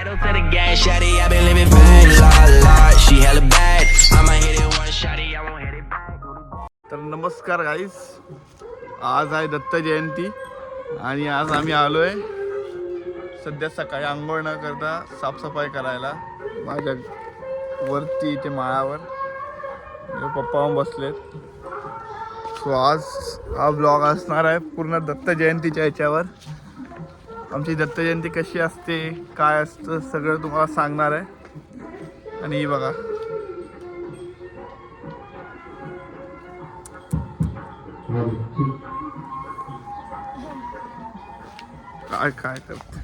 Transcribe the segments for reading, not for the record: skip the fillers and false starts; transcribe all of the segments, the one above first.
Pedal to the gas, shawty, I been living fast, la. She hella bad, I'ma hit it one shawty, I won't hit it back. तर नमस्कार गाईस, आज आहे दत्त जयंती आणि आज आम्ही आलोय सध्या सकाळी आंघोळ न करता साफसफाई करायला माझ्या वरती इथे माळावर. पप्पा बसलेत. सो आज हा ब्लॉग असणार आहे पूर्ण दत्त जयंतीच्या ह्याच्यावर. आमची दत्त जयंती कशी असते, काय असतं, सगळं तुम्हाला सांगणार आहे. आणि ही बघा काय काय करते.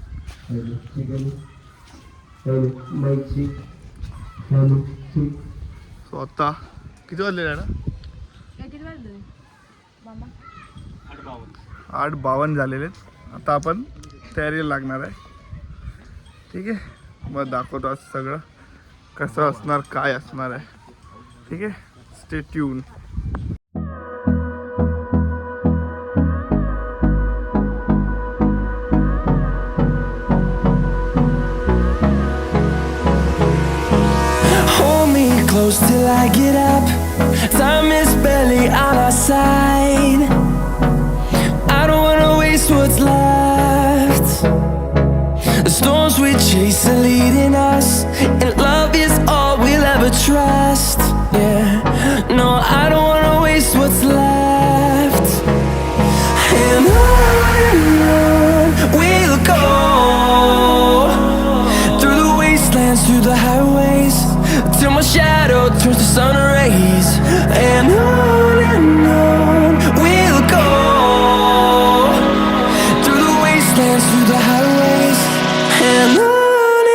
सो आता किती वाजले ना? 8:52 झालेले. आता आपण तयारीला लागणार आहे. ठीक आहे, मग दाखवतो आज सगळं कसं असणार, काय असणार आहे. ठीक आहे, stay tune. Till I get up, time is barely on our side. I don't wanna waste what's left. The storms we chase are leading us, and love is all we'll ever trust. Yeah, no, I don't wanna waste what's left. And on we'll go, through the wastelands, through the highways, till my shadow turns to sun rays. And on we'll go, through the wastelands, through the highways. And on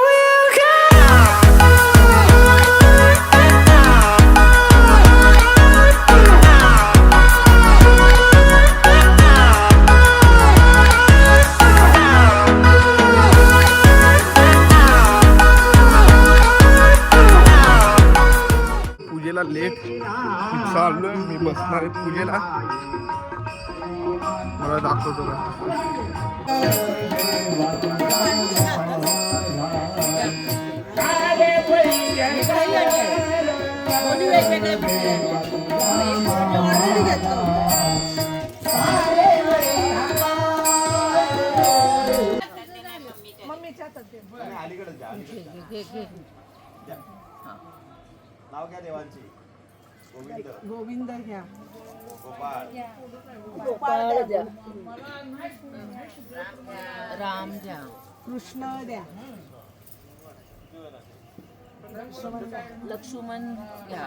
we'll go. पूजेला late चाललोय मी, बसणार आहे पूजेला. मला दाखवतो का. नाव घ्या देवांची. गोविंद घ्या. गोपाळ द्या. राम द्या. कृष्ण द्या. लक्ष्मण घ्या.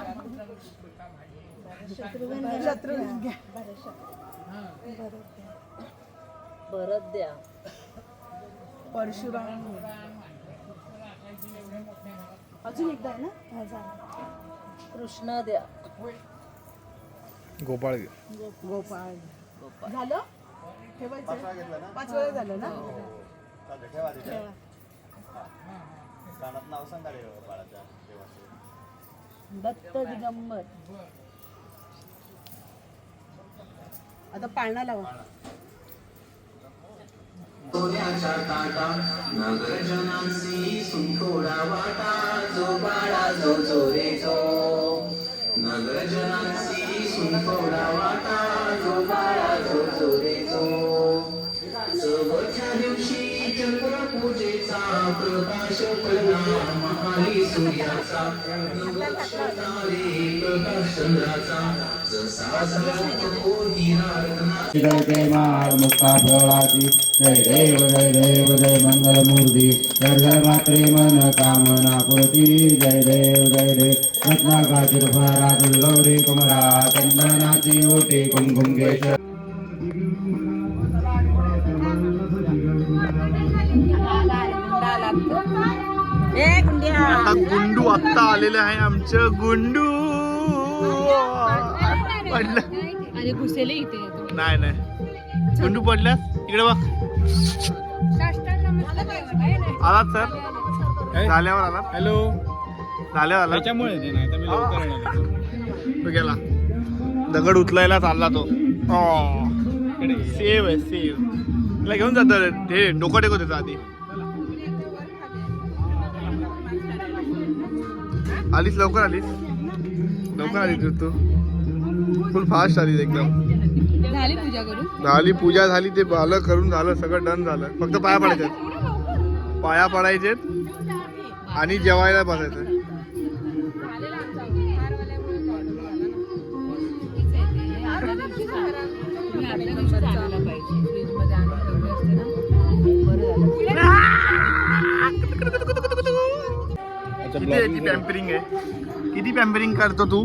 शत्रुघ्न घ्या. भरत द्या. परशुराम. अजून एकदा आहे ना. कृष्ण द्या. गोपाळ गोपाळ झालं. ठेवायचं 5 वेळा झालं ना. कानात नाव सांगा रे बाळाच्या देवाचं. दत्त दिगंबर. आता पाळणा लावा. सोन्याच्या ताटा नगर जनांसी सुंठोडा वाटा, जो बाळा जो चोरे जो. नगर जनांसी सुंठोडा वाटा, जो बाळा जो चोरे जो. चवथ्या दिवशी चंद्र पूजेचा प्रकाश पडला महाली सूर्याचा. नवक्ष तारे प्रकाश चंद्राचा, जसा जगतो हिरा रत्नाचा. जय माळ मुक्ता फळाची, जय देव जय देव जय मंगलमूर्ती. जय जय मात्रे मन कामना पूर्ती. जय देव जय देव. रत्नाकाची फरा गौरी कुमरा, चंदनाची ओटी कुमकुम केश. आता गुंडू आत्ता आलेले आहे. आमचं गुंडू पडलं. नाही नाही, गुंडू पडल्यास इकडे बघ. आलात सर? झाल्यावर आलात? हॅलो. झाल्यावर आला. त्याच्यामुळे नाही तर मी लवकर येणार. तो गेला, दगड उचलायला चालला तो. सेव आहे सेव. घेऊन जातो हे. डोकं टेकव त्याचा आधी. आलीस लवकर आलीस तू फुल फास्ट आलीस एकदम. झाली पूजा करून. झाली पूजा झाली ते आलं करून झालं सगळं डन झालं. फक्त पाया पडायचे पाया पडायचे आणि जेवायला बसायचं. किती याची पॅम्परिंग आहे किती पॅम्परिंग करतो तू.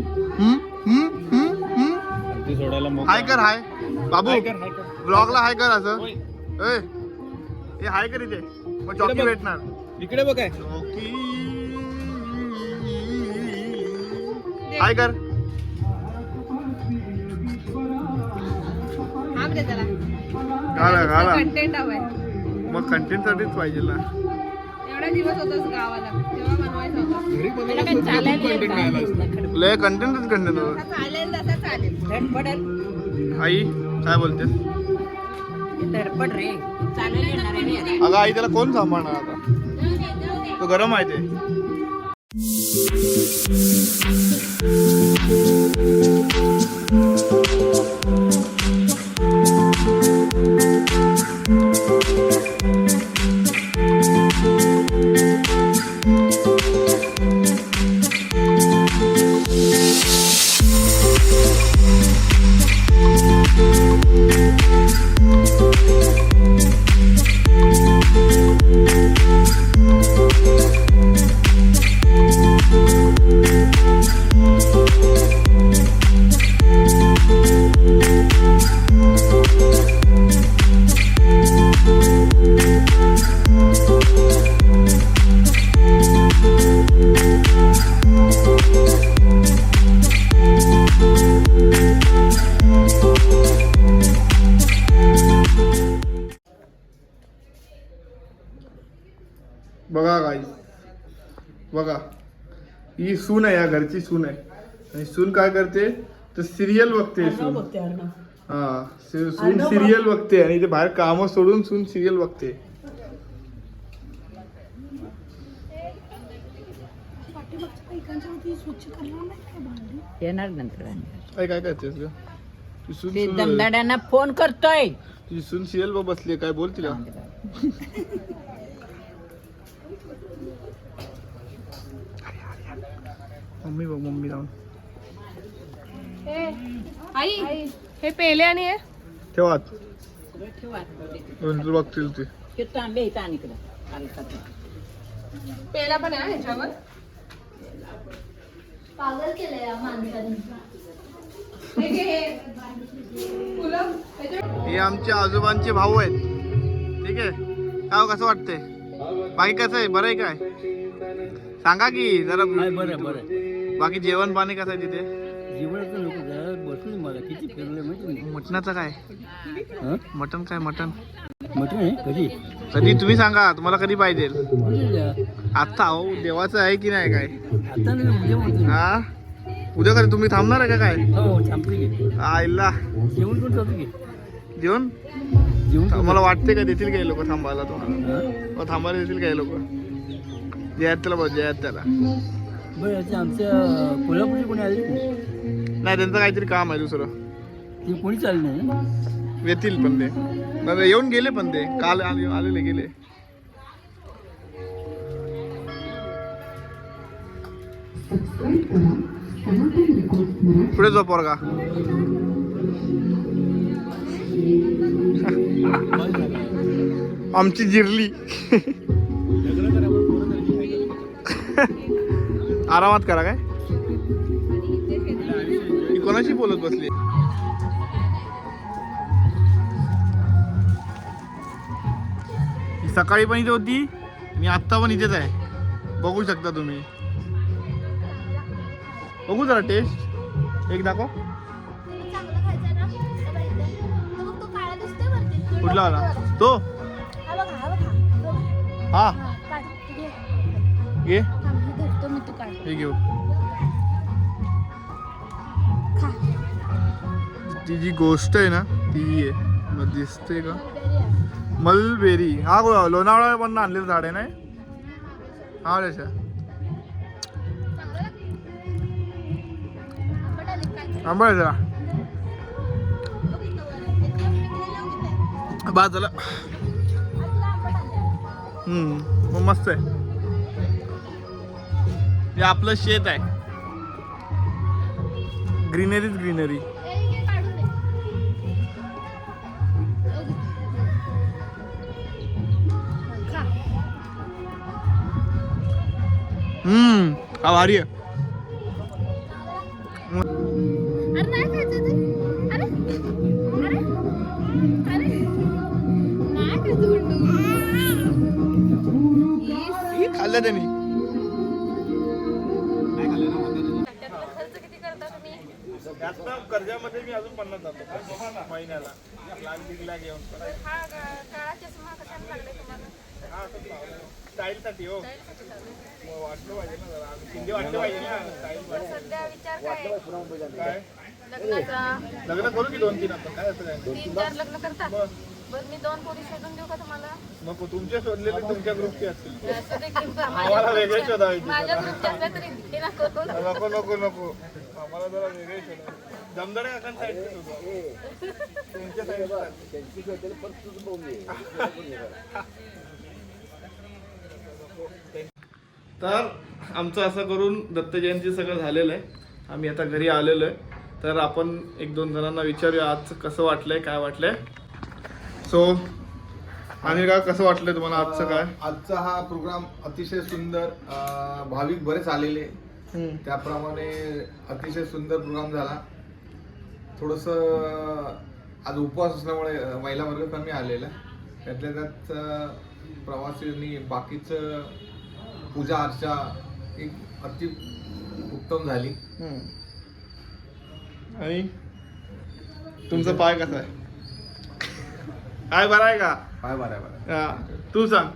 ते सोडायला मोकळा. हाय कर हाय बाबू हाय कर, हाय कर. ब्लॉगला हाय कर असं. होय. ए हे हाय कर इथे मग चॉकी भेटणार. इकडे बघ काय चॉकी हाय कर. घाला कंटेंट हवाय. मग कंटेंट साठीच पाहिजे ना. एवढा दिवस होतास गावाला तेव्हा बनवायचं होतं. घरी बनवलं लय कंटेंटच कंटेंट. चालेल तसं चालेल. आई काय बोलतेस. धडपड रे चालेल. अगं आई त्याला कोण सांभाळणार आता तो गरम आहे ते. बघा गाईस बघा ही सून आहे या घरची सून आहे. आणि सून काय करते तर सिरियल बघते. सून हा सून सिरियल बघते आणि ते बाहेर कामं सोडून सून सिरियल बघते. येणार नंतर काय काय करतेस ग ती सून. ते दमदाड्यांना फोन करतोय. तुझी सून सिरियल बसली काय बोल तिला. मम्मी बघ मम्मी जाऊन आई हे पेले आणि हे ठेवात दोन बघतील ते. हे तांबे इथं आणि इकडं पेला पण आहे ह्याच्यावर. पागल केलंय या माणसाने. हे घे, हे फुलं ह्याच्यावर. हे आमचे आजोबांचे भाऊ आहेत. ठीक आहे काय कसं वाटतंय बाकी कसं आहे बरं आहे काय सांगा की जरा. बरं बरं. बाकी जेवण पाणी कसं आहे तिथे. जेवणाचं लोक जरा बसले मला किती फिरलं माहिती मटणाचं काय मटण काय मटण म्हटलं आहे कधी कधी तुम्ही सांगा तुम्हाला कधी पाहिजे. उद्या आता हो देवाचं आहे की नाही काय. आता नाही उद्या म्हणतो. हा उद्या कधी तुम्ही थांबणार आहे का काय. हो थांबते की आईला जेवण कोण चालू की जेवण जेवण मला वाटते का देतील काही लोक थांबायला तुम्हाला. थांबायला देतील काही लोक. जयात त्याला बघ जयात त्याला. बरं आता आमच्या कोल्हापूरचे कोणी आले नाही त्यांचं काहीतरी काम आहे दुसरं. ते कोणी चाललं नाही ना? येतील पण ते नाही, येऊन गेले पण ते काल आलेले गेले. पुढे जाऊ पोरगा. आमची जिरली. आरामात करा काय. ही कोणाशी बोलत बसली. सकाळी पण इथे होती मी आत्ता पण इथेच आहे बघू शकता तुम्ही. बघू जरा टेस्ट एक दाखव. चांगलं खायचं ना तो काळा दिसतोय वरती. कुठला आला तो. हा बघा हा बघा. हा काढ घे. घे थांब, हे धरतो मी तू काढ. हे घेऊ. खा. ती जी गोष्ट आहे ना ती आहे मग दिसते का मलबेरी हा लोणावळा पण आणलेलं झाड आहे नाही हा त्याच्या आंबा जरा बाद झालं मग मस्त आहे हे आपलं शेत आहे ग्रीनरीच ग्रीनरी हा भारी आहे अरे नाही खायचं ते. अरे अरे अरे नाही खायचं बंडू. खाल्लं त्यांनी खर्च किती करता तुम्ही? कर्जामध्ये मी अजून 50 जातो महिन्याला लाख दीड लाख घेऊन हा काळा चष्मा कशाला लागलाय तुम्हाला? स्टाईल साठी हो वाटलं पाहिजे ना जरा शिंदे वाटलं पाहिजे ना स्टाईल सध्या विचार काय आहे? काय लग्नाचा लग्न करू की 2-3 आता काय असं काय 3-4 लग्न करतात. बरं मी 2 पोरी शोधून देऊ का तुम्हाला? नको तुमचे शोधलेले तुमच्या ग्रुपचे असतील असं ते की आम्हाला वेगळे शोधायचे माझ्या ग्रुपच्या असल्या तरी ते ना करू. नको नको नको आम्हाला जरा वेगळे शोधा जमदाडे काकां साईडचे शोधा तुमच्या साईडला तर आमचं असं करून दत्त जयंती सगळं झालेलं आहे आम्ही आता घरी आलेलो आहे तर आपण 1-2 जणांना विचारूया आज कसं वाटलंय काय वाटलंय सो आणि का कसं वाटलंय तुम्हाला आजचं काय आजचा हा प्रोग्राम अतिशय सुंदर भाविक बरेच आलेले त्याप्रमाणे अतिशय सुंदर प्रोग्राम झाला थोडंसं आज उपवास असल्यामुळे महिला वर्ग कमी आलेला त्यातल्या त्यात प्रवासींनी बाकीचं पूजा अर्चा एक अति उत्तम झाली आणि तुमचा पाय कसा आहे काय बरा आहे का पाय बरं हा, तू सांग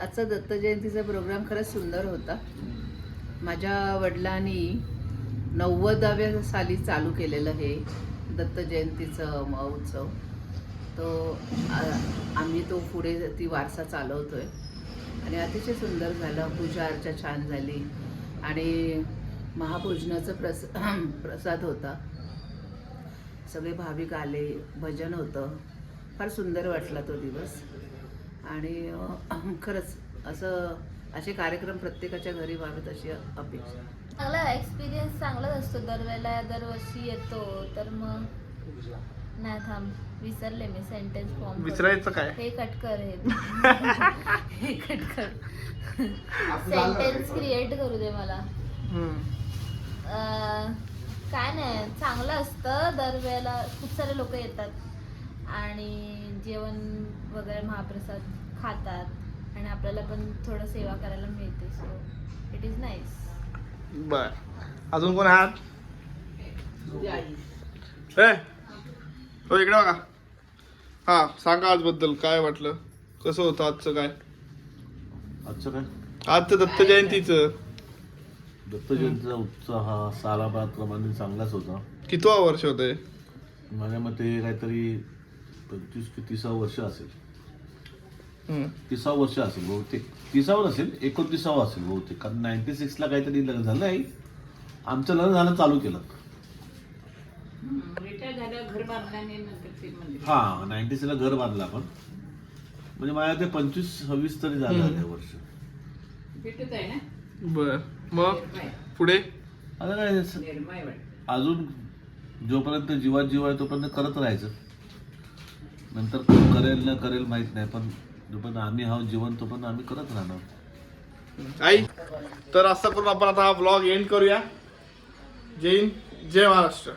आजचा दत्त जयंतीचा प्रोग्राम खरंच सुंदर होता माझ्या वडिलांनी 90व्या साली चालू केलेलं हे दत्त जयंतीचं महोत्सव तो आम्ही तो पुढे ती वारसा चालवतोय आणि अतिशय सुंदर झालं पूजा अर्चा छान झाली आणि महापूजनाचं प्रसाद होता सगळे भाविक आले भजन होतं फार सुंदर वाटला तो दिवस आणि खरंच असे कार्यक्रम प्रत्येकाच्या घरी व्हावेत अशी अपेक्षा चांगला एक्सपिरियन्स चांगलाच असतो दरवर्षी येतो तर मग नाही थांब विसरले मी सेंटेन्स फॉर्म विसरायचं काय हे कट कर हे कट कर सेंटेन्स क्रिएट करू दे मला काय नाही चांगलं असतं दरवेळेला खूप सारे लोक येतात आणि जेवण वगैरे महाप्रसाद खातात आणि आपल्याला पण थोडं सेवा करायला मिळते सो इट इज नाईस बर अजून कोण आहात हो इकडे बघा हा सांगा आजबद्दल काय वाटलं कसं होतं आजचं काय आजचं काय आजचं दत्त जयंतीचं दत्त जयंतीचा उत्साह हा सालाबादप्रमाणे चांगलाच होता कितवा वर्ष होतंय माझ्या मते काहीतरी 25 की 30 वर्ष असेल 30 वर्ष असेल बहुतेक 30 असेल 29 असेल बहुतेक कारण 96ला काहीतरी लग्न झालं नाही आमचं लग्न झालं चालू केलं रिटायर झाल्यावर घर बांधल्याने नंतर ते मंदिर हा 96ला घर बांधलं आपण म्हणजे माझ्या ते 25-26 तरी झालं वर्ष भेटत आहे ना बर मग पुढे आता काय निर्मय वाटत अजून जोपर्यंत जीवात जीव आहे तोपर्यंत करत राहायचं नंतर कोण करेल न करेल माहित नाही पण जोपर्यंत आम्ही हा जीवन तोपर्यंत आम्ही करत राहणार आई तर असं करून आपण आता हा ब्लॉग एंड करूया जय हिंद जय महाराष्ट्र